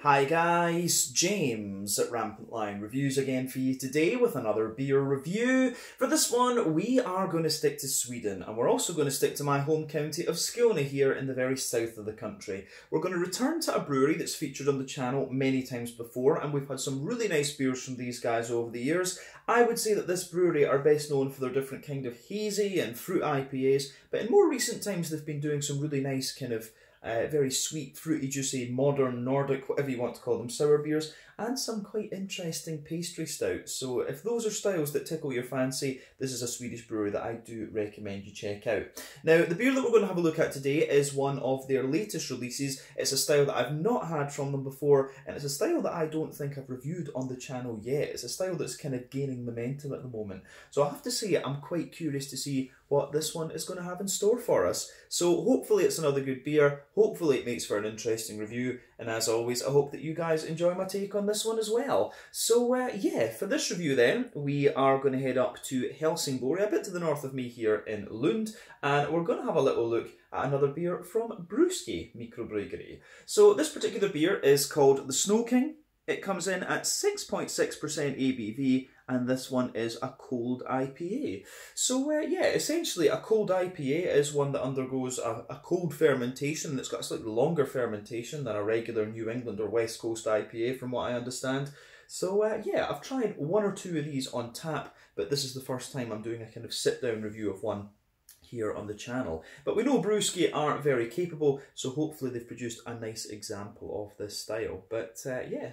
Hi guys, James at Rampant Lion Reviews again for you today with another beer review. For this one, we are going to stick to Sweden, and we're also going to stick to my home county of Skåne here in the very south of the country. We're going to return to a brewery that's featured on the channel many times before, and we've had some really nice beers from these guys over the years. I would say that this brewery are best known for their different kind of hazy and fruit IPAs, but in more recent times they've been doing some really nice kind of very sweet, fruity, juicy, modern, Nordic, whatever you want to call them, sour beers, and some quite interesting pastry stouts. So if those are styles that tickle your fancy, this is a Swedish brewery that I do recommend you check out. Now, the beer that we're going to have a look at today is one of their latest releases. It's a style that I've not had from them before, and it's a style that I don't think I've reviewed on the channel yet. It's a style that's kind of gaining momentum at the moment. So I have to say, I'm quite curious to see what this one is going to have in store for us. So hopefully it's another good beer, hopefully it makes for an interesting review, and as always I hope that you guys enjoy my take on this one as well. So yeah, for this review then, we are going to head up to Helsingborg, a bit to the north of me here in Lund, and we're going to have a little look at another beer from Brewski Mikrobryggeri. So this particular beer is called the Snow King. It comes in at 6.6% ABV, and this one is a cold IPA. So yeah, essentially a cold IPA is one that undergoes a cold fermentation that's got a slightly longer fermentation than a regular New England or West Coast IPA from what I understand. So yeah, I've tried one or two of these on tap, but this is the first time I'm doing a kind of sit-down review of one here on the channel. But we know Brewski aren't very capable, so hopefully they've produced a nice example of this style. But yeah,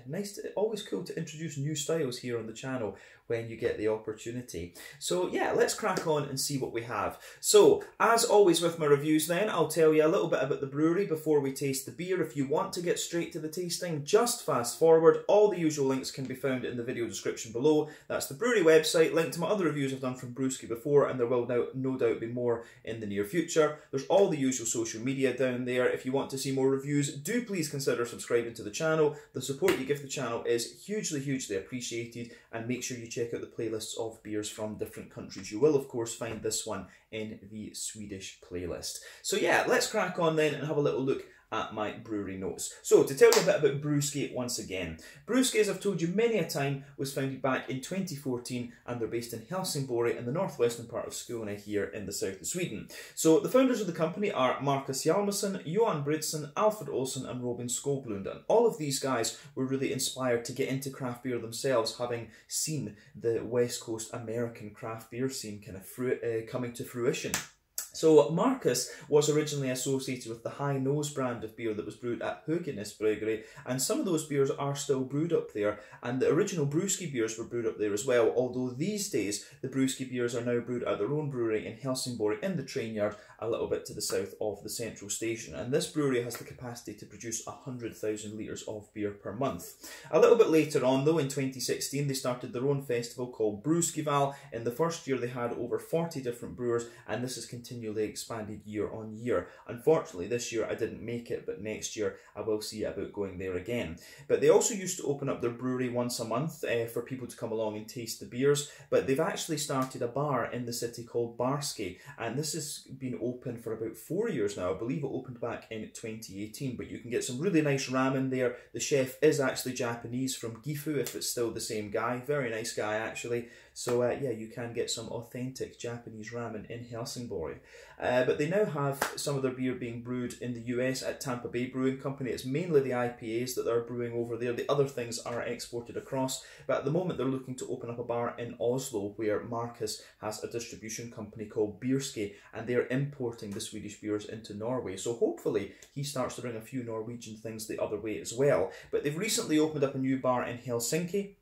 always cool to introduce new styles here on the channel when you get the opportunity. So yeah, let's crack on and see what we have. So, as always with my reviews then, I'll tell you a little bit about the brewery before we taste the beer. If you want to get straight to the tasting, just fast forward. All the usual links can be found in the video description below. That's the brewery website, link to my other reviews I've done from Brewski before, and there will no doubt be more in the near future. There's all the usual social media down there. If you want to see more reviews, do please consider subscribing to the channel. The support you give the channel is hugely appreciated, and make sure you check out the playlists of beers from different countries. You will of course find this one in the Swedish playlist. So yeah, let's crack on then and have a little look at my brewery notes. So to tell you a bit about Brewski once again. Brewski, as I've told you many a time, was founded back in 2014, and they're based in Helsingborg in the northwestern part of Skåne here in the south of Sweden. So the founders of the company are Marcus Hjalmarsson, Johan Bridson, Alfred Olsson and Robin Skoglund, and all of these guys were really inspired to get into craft beer themselves, having seen the West Coast American craft beer scene kind of coming to fruition. So Marcus was originally associated with the High Nose brand of beer that was brewed at Brewery, and some of those beers are still brewed up there, and the original Brewski beers were brewed up there as well, although these days the Brewski beers are now brewed at their own brewery in Helsingborg in the train yard a little bit to the south of the central station, and this brewery has the capacity to produce 100,000 litres of beer per month. A little bit later on though, in 2016, they started their own festival called Brewskival. In the first year they had over 40 different brewers, and this has continually expanded year on year. Unfortunately this year I didn't make it, but next year I will see about going there again. But they also used to open up their brewery once a month for people to come along and taste the beers, but they've actually started a bar in the city called Brewski, and this has been open for about 4 years now. I believe it opened back in 2018, but you can get some really nice ramen there. The chef is actually Japanese, from Gifu, if it's still the same guy. Very nice guy actually. So yeah, you can get some authentic Japanese ramen in Helsingborg. But they now have some of their beer being brewed in the US at Tampa Bay Brewing Company. It's mainly the IPAs that they're brewing over there. The other things are exported across. But at the moment they're looking to open up a bar in Oslo where Marcus has a distribution company called Brewski, and they're importing the Swedish beers into Norway. So hopefully he starts to bring a few Norwegian things the other way as well. But they've recently opened up a new bar in Helsinki,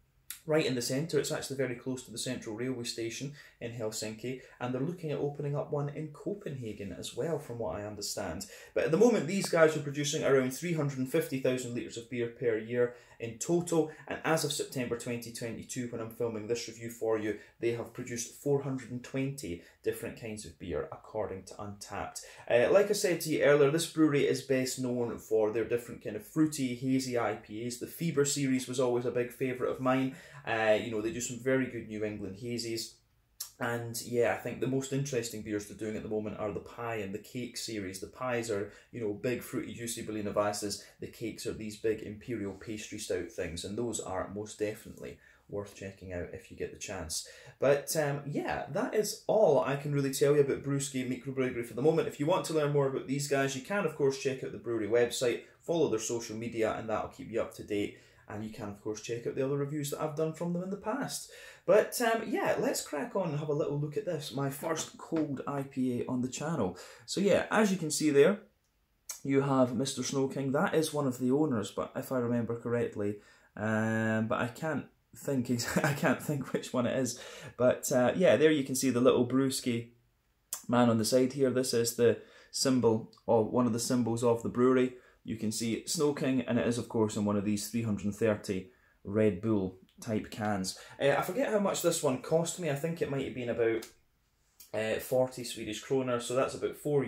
right in the centre. It's actually very close to the central railway station in Helsinki, and they're looking at opening up one in Copenhagen as well, from what I understand. But at the moment these guys are producing around 350,000 litres of beer per year in total, and as of September 2022, when I'm filming this review for you, they have produced 420 different kinds of beer according to Untappd. Like I said to you earlier, this brewery is best known for their different kind of fruity, hazy IPAs. The Fever series was always a big favourite of mine. You know, they do some very good New England hazies. And yeah, I think the most interesting beers they're doing at the moment are the pie and the cake series. The pies are, you know, big fruity juicy Berliner Weisses. The cakes are these big imperial pastry stout things, and those are most definitely worth checking out if you get the chance. But yeah, that is all I can really tell you about Brewski Mikrobryggeri for the moment. If you want to learn more about these guys, you can of course check out the brewery website, follow their social media, and that'll keep you up to date. And you can of course check out the other reviews that I've done from them in the past. But yeah, let's crack on and have a little look at this, my first cold IPA on the channel. So yeah, as you can see there, you have Mr. Snow King. That is one of the owners, but if I remember correctly, but I can't think which one it is. But yeah, there you can see the little Brewski man on the side here. This is the symbol, or one of the symbols of the brewery. You can see Snow King, and it is of course in one of these 330 Red Bull type cans. I forget how much this one cost me. I think it might have been about 40 Swedish kroner, so that's about €4,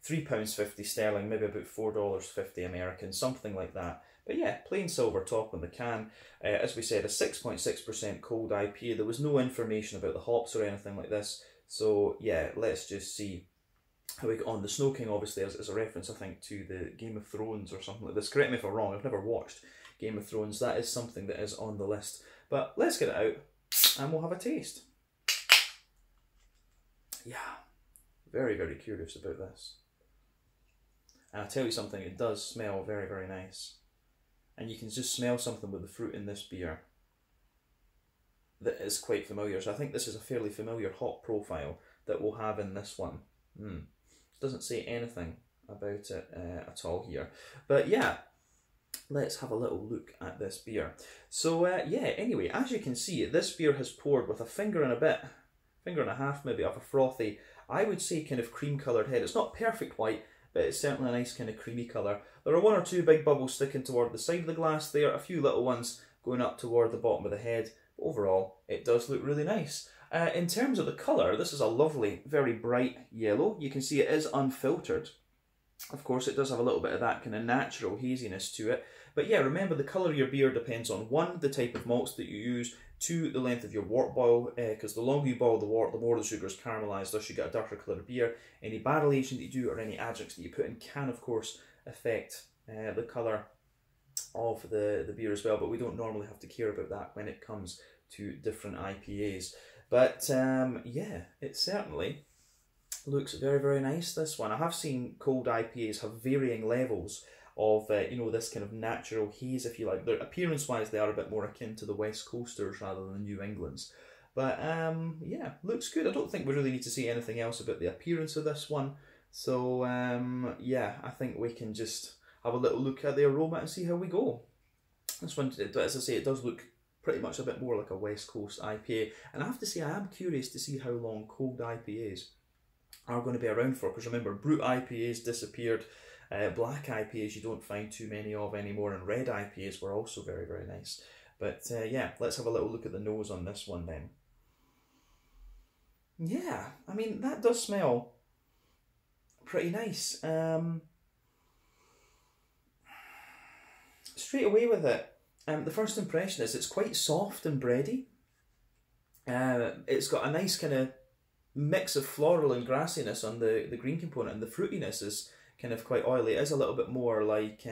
£3.50 sterling, maybe about $4.50 American, something like that. But yeah, plain silver top on the can. As we said, a 6.6% cold IPA. There was no information about the hops or anything like this. So yeah, let's just see how we get on. The Snow King obviously is a reference, I think, to the Game of Thrones or something like this. Correct me if I'm wrong, I've never watched Game of Thrones. That is something that is on the list. But let's get it out and we'll have a taste. Yeah, very, very curious about this. And I'll tell you something, it does smell very, very nice. And you can just smell something with the fruit in this beer that is quite familiar. So I think this is a fairly familiar hop profile that we'll have in this one. Doesn't say anything about it at all here. But yeah, let's have a little look at this beer. So yeah, anyway, as you can see, this beer has poured with a finger and a half maybe of a frothy, I would say kind of cream coloured head. It's not perfect white, but it's certainly a nice kind of creamy colour. There are one or two big bubbles sticking toward the side of the glass there, a few little ones going up toward the bottom of the head. But overall, it does look really nice. In terms of the colour, this is a lovely, very bright yellow. You can see it is unfiltered. Of course, it does have a little bit of that kind of natural haziness to it. But yeah, remember the colour of your beer depends on 1, the type of malts that you use, 2, the length of your wort boil, because the longer you boil the wort, the more the sugar is caramelised, thus you get a darker coloured beer. Any barrel aging that you do or any adjuncts that you put in can, of course, affect the colour of the beer as well, but we don't normally have to care about that when it comes to different IPAs. But yeah, it certainly looks very, very nice, this one. I have seen cold IPAs have varying levels of, you know, this kind of natural haze, if you like. Appearance-wise, they are a bit more akin to the West Coasters rather than New Englands. But yeah, looks good. I don't think we really need to say anything else about the appearance of this one. So yeah, I think we can just have a little look at the aroma and see how we go. This one, as I say, it does look pretty much a bit more like a West Coast IPA. And I have to say, I am curious to see how long cold IPAs are going to be around for, because remember, brut IPAs disappeared, black IPAs you don't find too many of anymore, and red IPAs were also very, very nice. But yeah, let's have a little look at the nose on this one then. Yeah, I mean, that does smell pretty nice. Straight away with it, the first impression is it's quite soft and bready. It's got a nice kind of mix of floral and grassiness on the green component, and the fruitiness is kind of quite oily. It is a little bit more like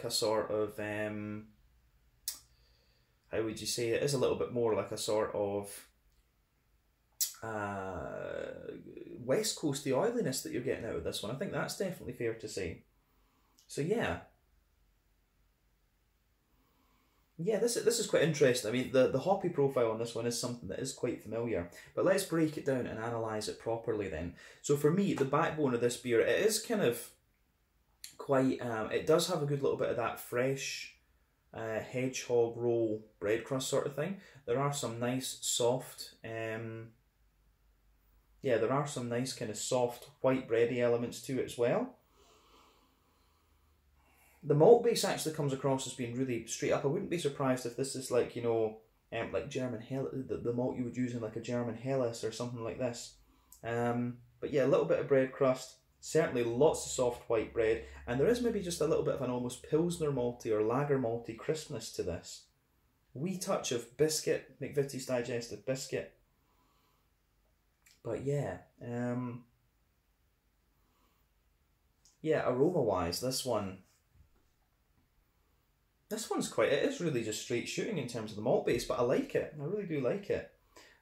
a sort of how would you say it? It is a little bit more like a sort of West Coasty oiliness that you're getting out of this one. I think that's definitely fair to say. So yeah. Yeah, this is quite interesting. I mean, the hoppy profile on this one is something that is quite familiar. But let's break it down and analyse it properly then. So for me, the backbone of this beer, it is kind of quite... it does have a good little bit of that fresh hedgehog roll bread crust sort of thing. There are some nice soft... yeah, there are some nice kind of soft white bready elements to it as well. The malt base actually comes across as being really straight up. I wouldn't be surprised if this is like, you know, like German Helles, the malt you would use in like a German Helles or something like this. But yeah, a little bit of bread crust, certainly lots of soft white bread, and there is maybe just a little bit of an almost Pilsner malty or lager malty crispness to this. wee touch of biscuit, McVitie's digestive biscuit. But yeah, yeah, aroma wise, this one's quite, it is really just straight shooting in terms of the malt base, but I like it. I really do like it.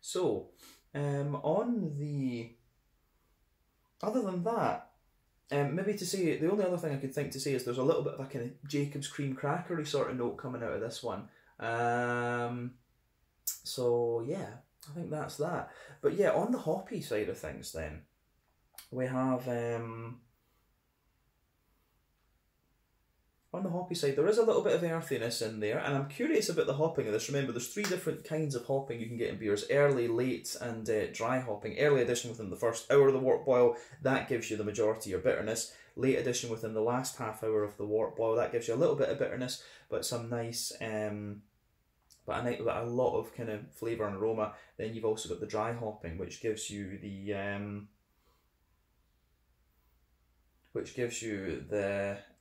So, on the, other than that, maybe to say, the only other thing I could think to say is there's a little bit of a kind of Jacob's cream crackery sort of note coming out of this one. So yeah, I think that's that. But yeah, on the hoppy side of things then, we have, on the hoppy side, there is a little bit of earthiness in there, and I'm curious about the hopping of this. Remember, there's 3 different kinds of hopping you can get in beers: early, late, and dry hopping. Early addition within the first hour of the wort boil, that gives you the majority of bitterness. Late addition within the last half hour of the wort boil, that gives you a little bit of bitterness, but some nice, but a lot of kind of flavour and aroma. Then you've also got the dry hopping, which gives you the,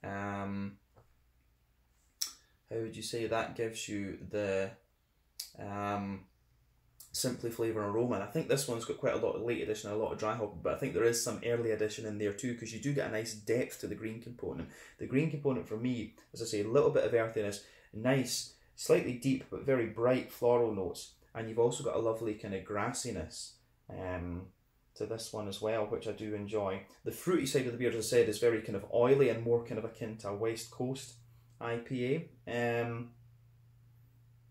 how would you say, that gives you the simply flavour and aroma. And I think this one's got quite a lot of late addition and a lot of dry hopping, but I think there is some early addition in there too, because you do get a nice depth to the green component. The green component for me, as I say, a little bit of earthiness, nice, slightly deep but very bright floral notes, and you've also got a lovely kind of grassiness to this one as well, which I do enjoy. The fruity side of the beer, as I said, is very kind of oily and more kind of akin to a West Coast IPA.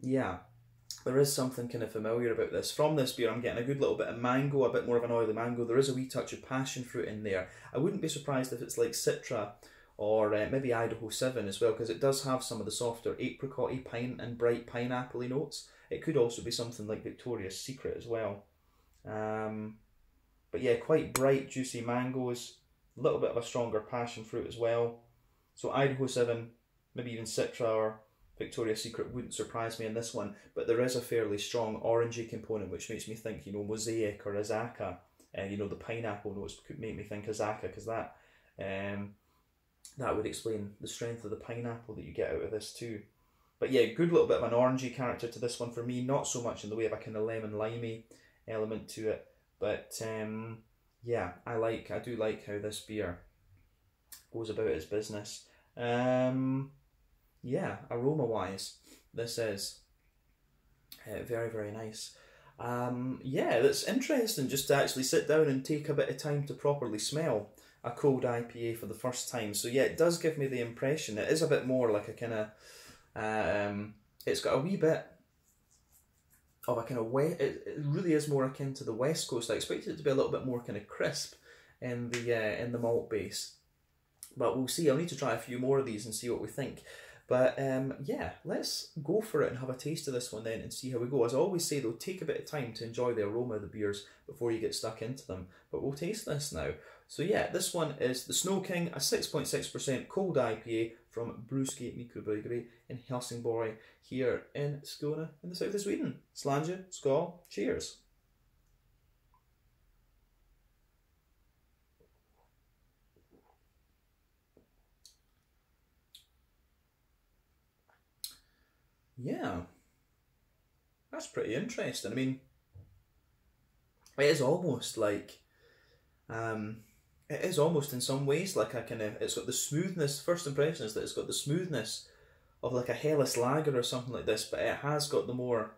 Yeah, there is something kind of familiar about this. From this beer, I'm getting a good little bit of mango, a bit more of an oily mango. There is a wee touch of passion fruit in there. I wouldn't be surprised if it's like Citra or maybe Idaho 7 as well, because it does have some of the softer apricot-y pine and bright pineapple-y notes. It could also be something like Victoria's Secret as well. But yeah, quite bright, juicy mangoes, a little bit of a stronger passion fruit as well. So Idaho 7, maybe even Citra or Victoria's Secret wouldn't surprise me in this one, but there is a fairly strong orangey component, which makes me think, you know, Mosaic or Azaka. You know, the pineapple notes could make me think Azaka, because that would explain the strength of the pineapple that you get out of this too. But yeah, good little bit of an orangey character to this one for me, not so much in the way of a kind of lemon-limey element to it, but yeah, I do like how this beer goes about its business. Yeah, aroma-wise, this is very, very nice. Yeah, that's interesting just to actually sit down and take a bit of time to properly smell a cold IPA for the first time. So yeah, it does give me the impression it is a bit more like a kind of, it's got a wee bit of a kind of wet, it really is more akin to the West Coast. I expected it to be a little bit more kind of crisp in the malt base, but we'll see. I'll need to try a few more of these and see what we think. But yeah, let's go for it and have a taste of this one then and see how we go. As I always say though, take a bit of time to enjoy the aroma of the beers before you get stuck into them. But we'll taste this now. So yeah, this one is the Snow King, a 6.6% cold IPA from Brewski Mikrobryggeri in Helsingborg here in Skåne in the south of Sweden. Slange, skål, cheers. Yeah, that's pretty interesting. I mean, it is almost like, it is almost in some ways like a kind of, it's got the smoothness, first impression is that it's got the smoothness of like a Helles lager or something like this, but it has got the more,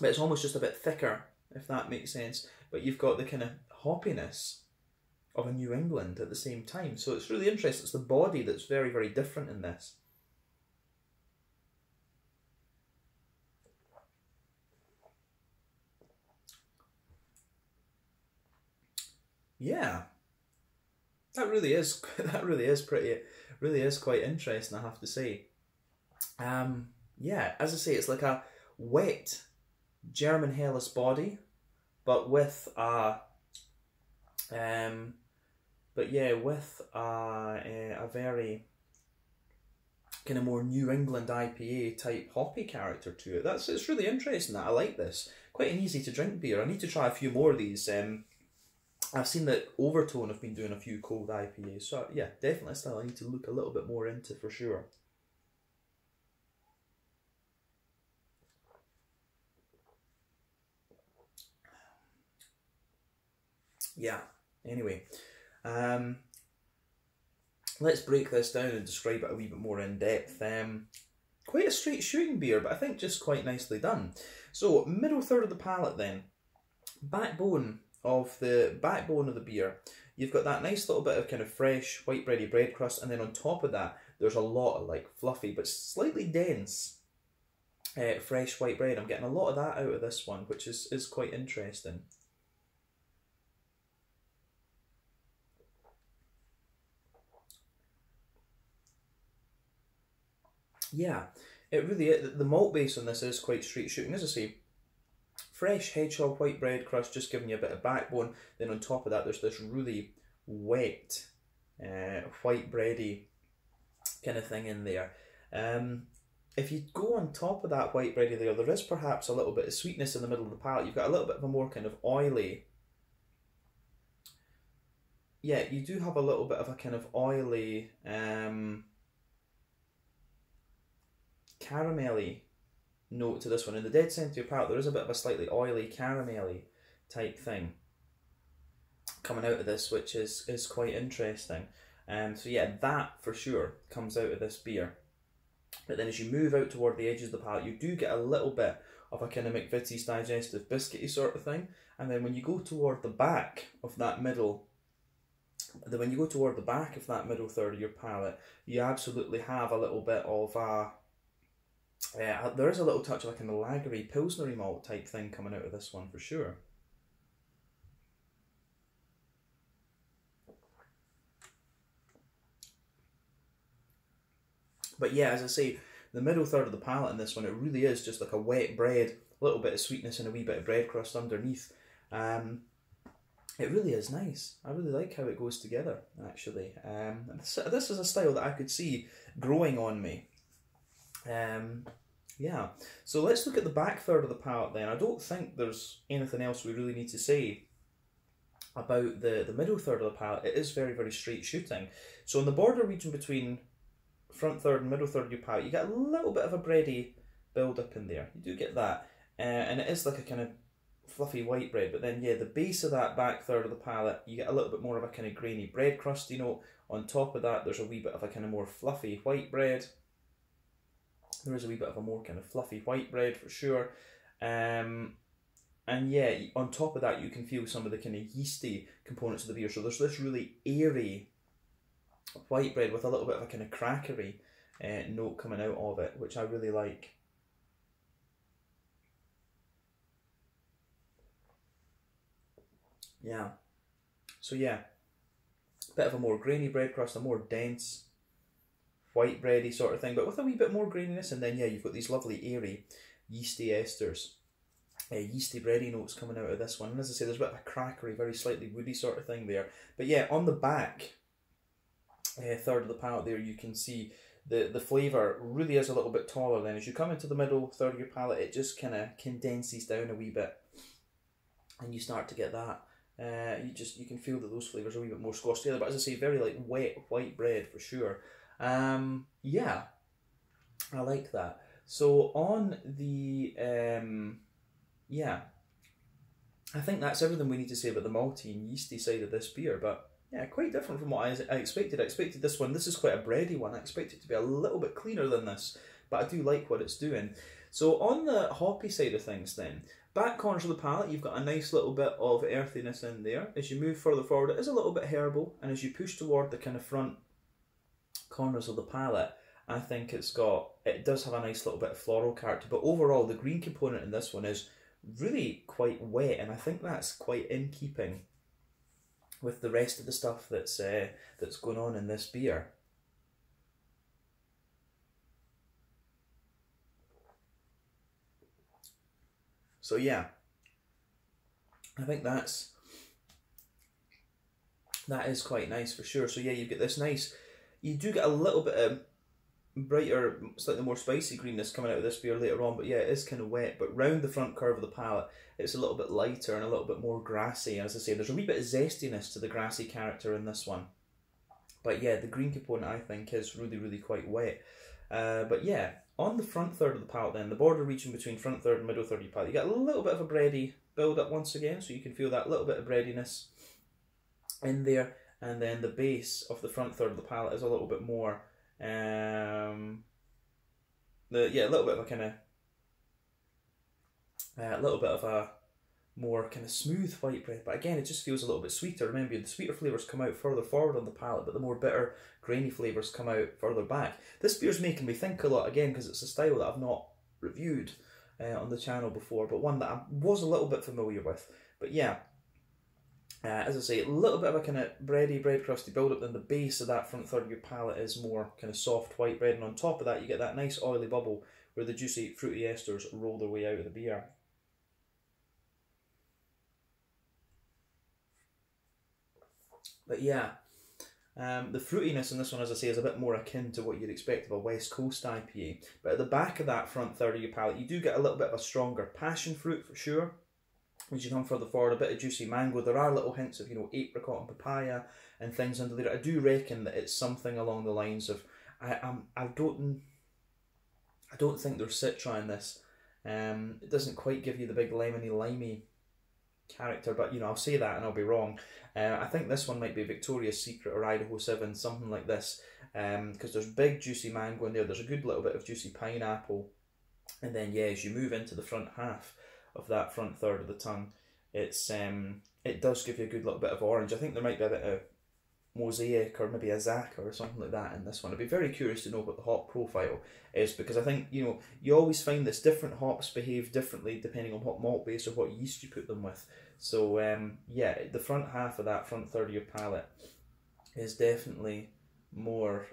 but it's almost just a bit thicker, if that makes sense. But you've got the kind of hoppiness of a New England at the same time. So it's really interesting. It's the body that's very, very different in this. Yeah, that really is quite interesting, I have to say. Yeah, as I say, it's like a wet German Helles body, but with a a very kind of more New England IPA type hoppy character to it. It's really interesting. That I like this. Quite an easy to drink beer. I need to try a few more of these. I've seen that Overtone have been doing a few cold IPAs, so yeah, definitely a style I need to look a little bit more into for sure. Yeah, anyway. Let's break this down and describe it a wee bit more in depth. Quite a straight shooting beer, but I think just quite nicely done. So, middle third of the palate then. Backbone of the beer. You've got that nice little bit of kind of fresh white bready bread crust, and then on top of that, there's a lot of like fluffy but slightly dense fresh white bread. I'm getting a lot of that out of this one, which is quite interesting. Yeah, it really is. The malt base on this is quite straight shooting. As I say, fresh hedgehog white bread crust, just giving you a bit of backbone. Then on top of that, there's this really wet, white bready kind of thing in there. If you go on top of that white bready layer, there is perhaps a little bit of sweetness in the middle of the palate. You've got a little bit of a more kind of oily. Yeah, you do have a little bit of a kind of oily, caramelly note to this one. In the dead centre of your palate, there is a bit of a slightly oily, caramelly type thing coming out of this, which is quite interesting. So yeah, that for sure comes out of this beer. But then as you move out toward the edges of the palate, you do get a little bit of a kind of McVitie's digestive biscuity sort of thing. And then when you go toward the back of that middle, when you go toward the back of that middle third of your palate, you absolutely have a little bit of a there is a little touch of a kind of lagery, pilsnery malt type thing coming out of this one for sure. But yeah, as I say, the middle third of the palate in this one, it really is just like a wet bread, a little bit of sweetness and a wee bit of bread crust underneath. It really is nice. I really like how it goes together, actually. This is a style that I could see growing on me. Yeah, so let's look at the back third of the palate then. I don't think there's anything else we really need to say about the middle third of the palate. It is very, very straight shooting. So in the border region between front third and middle third of your palate, you get a little bit of a bready build up in there. You do get that. And it is like a kind of fluffy white bread, but then yeah, the base of that back third of the palate, you get a little bit more of a kind of grainy bread crusty note. On top of that, there's a wee bit of a kind of more fluffy white bread. There is a wee bit of a more kind of fluffy white bread for sure. And yeah, on top of that, you can feel some of the kind of yeasty components of the beer. So there's this really airy white bread with a little bit of a kind of crackery note coming out of it, which I really like. Yeah. So yeah, bit of a more grainy bread crust, a more dense white bready sort of thing, but with a wee bit more graininess. And then yeah, you've got these lovely airy yeasty esters, yeasty bready notes coming out of this one. And as I say, there's a bit of a crackery, very slightly woody sort of thing there. But yeah, on the back third of the palate there, you can see the flavour really is a little bit taller. Then as you come into the middle third of your palate, it just kind of condenses down a wee bit, and you start to get that. You can feel that those flavours are a wee bit more squashed together. But as I say, very like wet white bread for sure. Yeah, I like that. So on the yeah, I think that's everything we need to say about the malty and yeasty side of this beer. But yeah, quite different from what I expected. I expected this one. This is quite a bready one. I expected it to be a little bit cleaner than this, but I do like what it's doing. So on the hoppy side of things then, back corners of the palate, you've got a nice little bit of earthiness in there. As you move further forward, it is a little bit herbal, and as you push toward the kind of front corners of the palate, I think it does have a nice little bit of floral character. But overall, the green component in this one is really quite wet, and I think that's quite in keeping with the rest of the stuff that's going on in this beer. So yeah, I think that is quite nice for sure. So yeah, you get this nice, you do get a little bit of brighter, slightly more spicy greenness coming out of this beer later on, but yeah, it is kind of wet. But round the front curve of the palate, it's a little bit lighter and a little bit more grassy. And as I say, there's a wee bit of zestiness to the grassy character in this one. But yeah, the green component I think is really, really quite wet. But yeah, on the front third of the palate then, the border region between front third and middle third of your palate, you get a little bit of a bready build up once again, so you can feel that little bit of breadiness in there, and then the base of the front third of the palate is a little bit more, a little bit of a kind of, a little bit of a more kind of smooth white bread, but again it just feels a little bit sweeter. Remember, the sweeter flavours come out further forward on the palate, but the more bitter, grainy flavours come out further back. This beer's making me think a lot, again, because it's a style that I've not reviewed on the channel before, but one that I was a little bit familiar with. But yeah, as I say, a little bit of a kind of bread crusty build up, then the base of that front third of your palate is more kind of soft white bread, and on top of that you get that nice oily bubble where the juicy fruity esters roll their way out of the beer. But yeah, the fruitiness in this one, as I say, is a bit more akin to what you'd expect of a West Coast IPA. But at the back of that front third of your palate, you do get a little bit of a stronger passion fruit for sure. As you come further forward, a bit of juicy mango. There are little hints of, apricot and papaya and things under there. I do reckon that it's something along the lines of, I don't think there's Citra in this. It doesn't quite give you the big lemony character, but I'll say that and I'll be wrong. I think this one might be Victoria's Secret or Idaho 7, something like this, because there's big juicy mango in there. There's a good little bit of juicy pineapple, and then as you move into the front half of that front third of the tongue, it's it does give you a good little bit of orange. I think there might be a bit of mosaic or maybe a Zaka or something like that in this one. I'd be very curious to know what the hop profile is, because I think you always find this different hops behave differently depending on what malt base or what yeast you put them with. So the front half of that front third of your palate is definitely more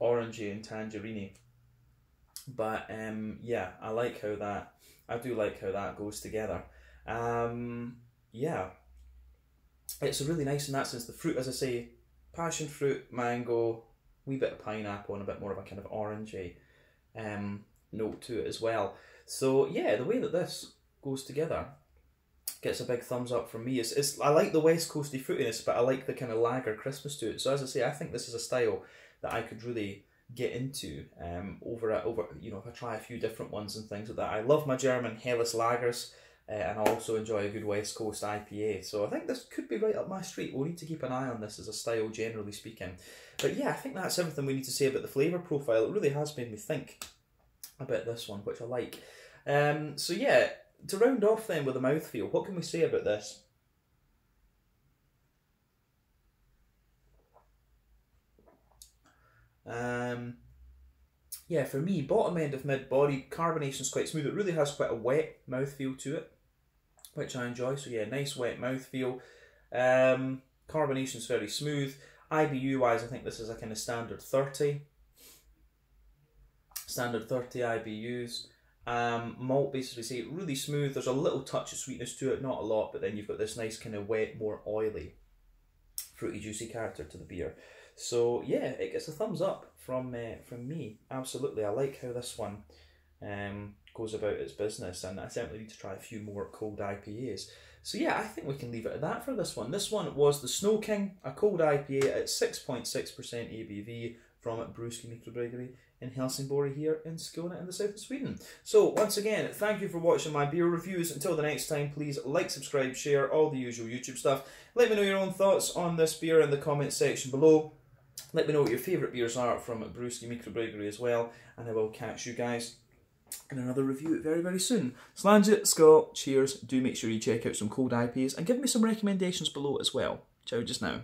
orangey and tangerine-y. But I like how that, I do like how that goes together. It's really nice in that sense. The fruit, as I say, passion fruit, mango, wee bit of pineapple, and a bit more of a kind of orangey note to it as well. So yeah, the way that this goes together gets a big thumbs up from me. I like the West Coasty fruitiness, but I like the kind of lager crispness to it. So as I say, I think this is a style that I could really get into over if I try a few different ones and things like that. I love my German Helles lagers, and I also enjoy a good West Coast IPA. So I think this could be right up my street. We'll need to keep an eye on this as a style, generally speaking. But yeah, I think that's everything we need to say about the flavour profile. It really has made me think about this one, which I like. So yeah, to round off then with the mouthfeel, what can we say about this? For me, bottom end of mid-body, carbonation's quite smooth. It really has quite a wet mouthfeel to it, which I enjoy. So yeah, nice wet mouthfeel. Carbonation's very smooth. IBU-wise, I think this is a kind of standard 30. Standard 30 IBUs. Malt basically say really smooth. There's a little touch of sweetness to it, not a lot, but then you've got this nice kind of wet, more oily, fruity, juicy character to the beer. So yeah, it gets a thumbs up from me. Absolutely, I like how this one goes about its business, and I certainly need to try a few more cold IPAs. So yeah, I think we can leave it at that for this one. This one was the Snow King, a cold IPA at 6.6% ABV from Brewski Mikrobryggeri in Helsingborg here in Skåne in the south of Sweden. So once again, thank you for watching my beer reviews. Until the next time, please like, subscribe, share, all the usual YouTube stuff. Let me know your own thoughts on this beer in the comments section below. Let me know what your favourite beers are from Brewski Mikrobryggeri as well, and I will catch you guys in another review very, very soon. Slange, skål, cheers. Do make sure you check out some cold IPAs and give me some recommendations below as well. Ciao just now.